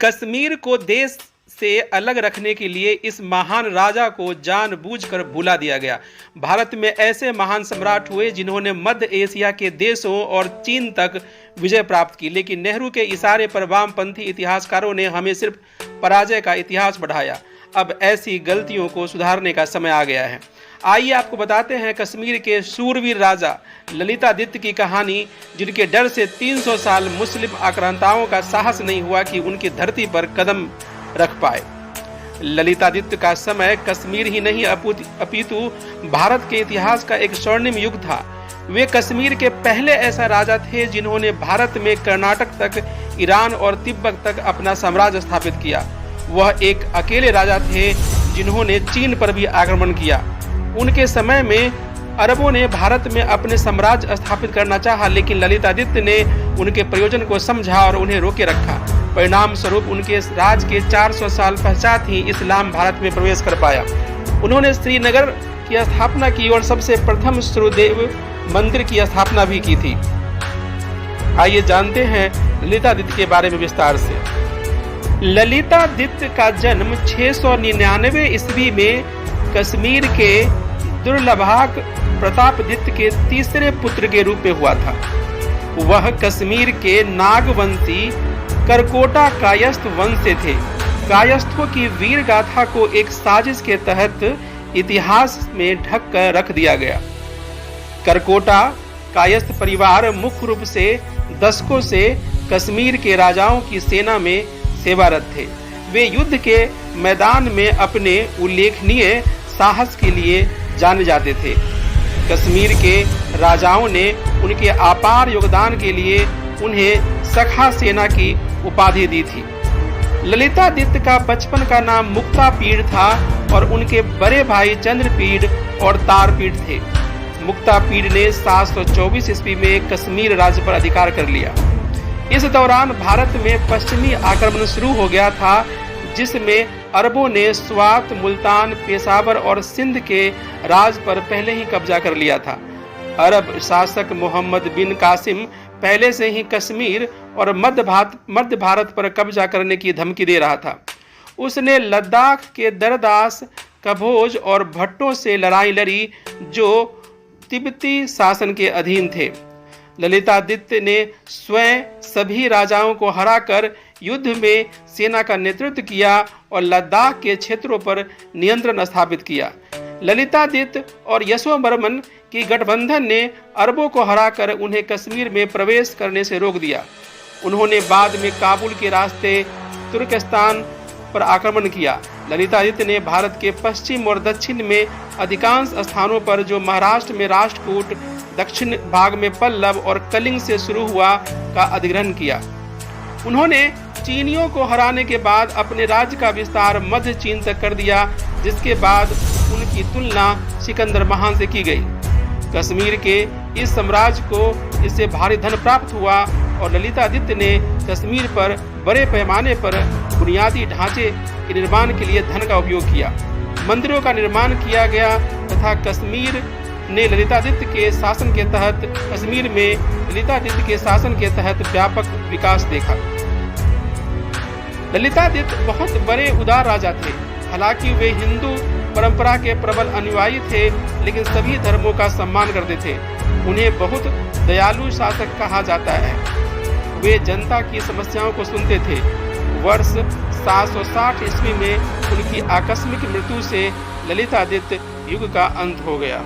कश्मीर को देश से अलग रखने के लिए इस महान राजा को जानबूझकर भुला दिया गया। भारत में ऐसे महान सम्राट हुए जिन्होंने मध्य एशिया के देशों और चीन तक विजय प्राप्त की, लेकिन नेहरू के इशारे पर वामपंथी इतिहासकारों ने हमें सिर्फ पराजय का इतिहास बढ़ाया। अब ऐसी गलतियों को सुधारने का समय आ गया है। आइए आपको बताते हैं कश्मीर के शूरवीर राजा ललितादित्य की कहानी, जिनके डर से 300 साल मुस्लिम आक्रांताओं का साहस नहीं हुआ कि उनकी धरती पर कदम रख पाए। ललितादित्य का समय कश्मीर ही नहीं अपितु भारत के इतिहास का एक स्वर्णिम युग था। वे कश्मीर के पहले ऐसा राजा थे जिन्होंने भारत में कर्नाटक तक, ईरान और तिब्बत तक अपना साम्राज्य स्थापित किया। वह एक अकेले राजा थे जिन्होंने चीन पर भी आक्रमण किया। उनके समय में अरबों ने भारत में अपने साम्राज्य स्थापित करना चाहा, लेकिन ललितादित्य ने उनके प्रयोजन को समझा और उन्हें रोके रखा। परिणाम स्वरूप उनके राज के 400 साल पश्चात ही इस्लाम भारत में प्रवेश कर पाया। उन्होंने श्रीनगर की स्थापना की और सबसे प्रथम सूर्यदेव मंदिर की स्थापना भी की थी। आइए जानते हैं ललितादित्य के बारे में विस्तार से। ललितादित्य का जन्म 699 ईस्वी में कश्मीर के दुर्लभाग प्रतापदित्य के तीसरे पुत्र के रूप में हुआ था। वह कश्मीर के नागवंशी करकोटा कायस्थ वंश से थे। कायस्थों की वीर गाथा को एक साजिश के तहत इतिहास में ढक कर रख दिया गया। करकोटा कायस्थ परिवार मुख्य रूप से दशकों से कश्मीर के राजाओं की सेना में सेवारत थे। वे युद्ध के मैदान में अपने उल्लेखनीय साहस के लिए जाने जाते थे। कश्मीर के राजाओं ने उनके अपार योगदान के लिए उन्हें सखा सेना की उपाधि दी थी। ललितादित्य का बचपन का नाम मुक्तापीड़ था और उनके बड़े भाई चंद्रपीड़ और तारपीड़ थे। मुक्तापीड़ ने 724 ईस्वी में कश्मीर राज्य पर अधिकार कर लिया। इस दौरान भारत में पश्चिमी आक्रमण शुरू हो गया था, जिसमें अरबों ने स्वात, मुल्तान, पेशावर और सिंध के राज पर पहले ही कब्जा कर लिया था। अरब शासक मोहम्मद बिन कासिम पहले से ही कश्मीर और मध्य भारत पर कब्जा करने की धमकी दे रहा था। उसने लद्दाख के दरदास, कभोज और भट्टों से लड़ाई लड़ी, जो तिब्बती शासन के अधीन थे। ललितादित्य ने स्वयं सभी राजाओं को हराकर युद्ध में सेना का नेतृत्व किया और लद्दाख के क्षेत्रों पर नियंत्रण स्थापित किया। ललितादित्य और यशोवर्मन की गठबंधन ने अरबों को हराकर उन्हें कश्मीर में प्रवेश करने से रोक दिया। उन्होंने बाद में काबुल के रास्ते तुर्कस्तान पर आक्रमण किया। ललितादित्य ने भारत के पश्चिम और दक्षिण में अधिकांश स्थानों पर, जो महाराष्ट्र में राष्ट्रकूट, दक्षिण भाग में पल्लव और कलिंग से शुरू हुआ, का अधिग्रहण किया। उन्होंने चीनियों को हराने के बाद अपने राज्य का विस्तार मध्य चीन तक कर दिया, जिसके बाद उनकी तुलना सिकंदर महान से की गई। कश्मीर के इस साम्राज्य को इससे भारी धन प्राप्त हुआ और ललितादित्य ने कश्मीर पर बड़े पैमाने पर बुनियादी ढांचे के निर्माण के लिए धन का उपयोग किया। मंदिरों का निर्माण किया गया तथा कश्मीर में ललितादित्य के शासन के तहत व्यापक विकास देखा। ललितादित्य बहुत बड़े उदार राजा थे। हालांकि वे हिंदू परंपरा के प्रबल अनुयायी थे, लेकिन सभी धर्मों का सम्मान करते थे। उन्हें बहुत दयालु शासक कहा जाता है। वे जनता की समस्याओं को सुनते थे। वर्ष 760 ईस्वी में उनकी आकस्मिक मृत्यु से ललितादित्य युग का अंत हो गया।